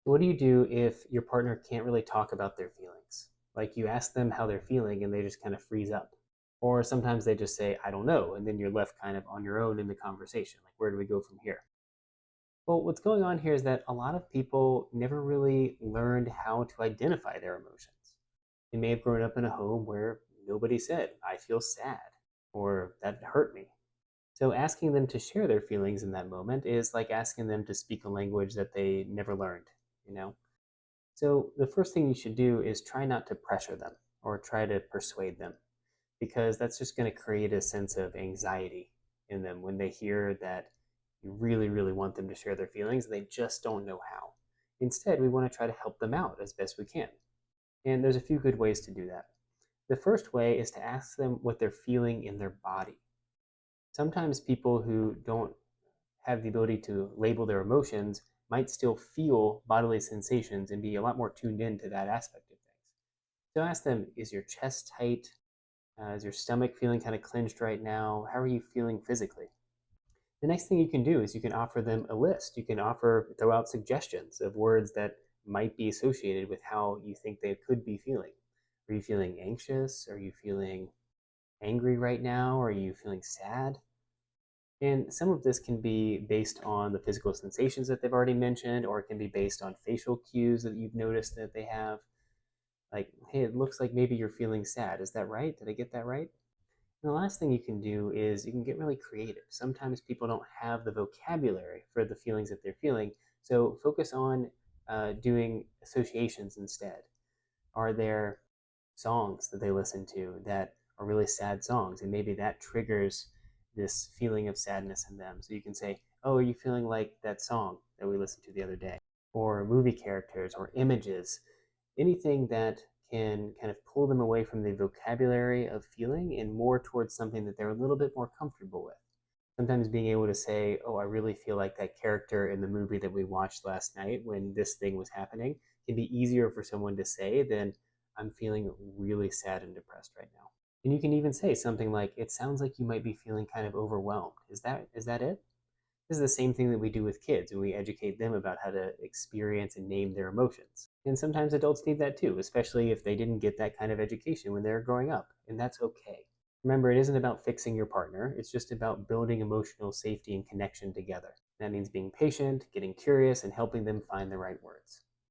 What do you do if your partner can't really talk about their feelings? Like you ask them how they're feeling and they just kind of freeze up. Or sometimes they just say, I don't know. And then you're left kind of on your own in the conversation. Like, where do we go from here? Well, what's going on here is that a lot of people never really learned how to identify their emotions. They may have grown up in a home where nobody said, I feel sad, or that hurt me. So asking them to share their feelings in that moment is like asking them to speak a language that they never learned, you know? So the first thing you should do is try not to pressure them or try to persuade them because that's just going to create a sense of anxiety in them when they hear that you really, really want them to share their feelings. They just don't know how. Instead, we want to try to help them out as best we can. And there's a few good ways to do that. The first way is to ask them what they're feeling in their body. Sometimes people who don't have the ability to label their emotions might still feel bodily sensations and be a lot more tuned into that aspect of things. So ask them, is your chest tight? Is your stomach feeling kind of clenched right now? How are you feeling physically? The next thing you can do is you can offer them a list. You can throw out suggestions of words that might be associated with how you think they could be feeling. Are you feeling anxious? Are you feeling angry right now? Are you feeling sad? And some of this can be based on the physical sensations that they've already mentioned, or it can be based on facial cues that you've noticed that they have. Like, hey, it looks like maybe you're feeling sad. Is that right? Did I get that right? And the last thing you can do is you can get really creative. Sometimes people don't have the vocabulary for the feelings that they're feeling, so focus on doing associations instead. Are there songs that they listen to that are really sad songs? And maybe that triggers this feeling of sadness in them. So you can say, oh, are you feeling like that song that we listened to the other day? Or movie characters or images, anything that can kind of pull them away from the vocabulary of feeling and more towards something that they're a little bit more comfortable with. Sometimes being able to say, oh, I really feel like that character in the movie that we watched last night when this thing was happening can be easier for someone to say than I'm feeling really sad and depressed right now. And you can even say something like, it sounds like you might be feeling kind of overwhelmed. Is that it? This is the same thing that we do with kids when we educate them about how to experience and name their emotions. And sometimes adults need that too, especially if they didn't get that kind of education when they were growing up. And that's okay. Remember, it isn't about fixing your partner, it's just about building emotional safety and connection together. That means being patient, getting curious, and helping them find the right words.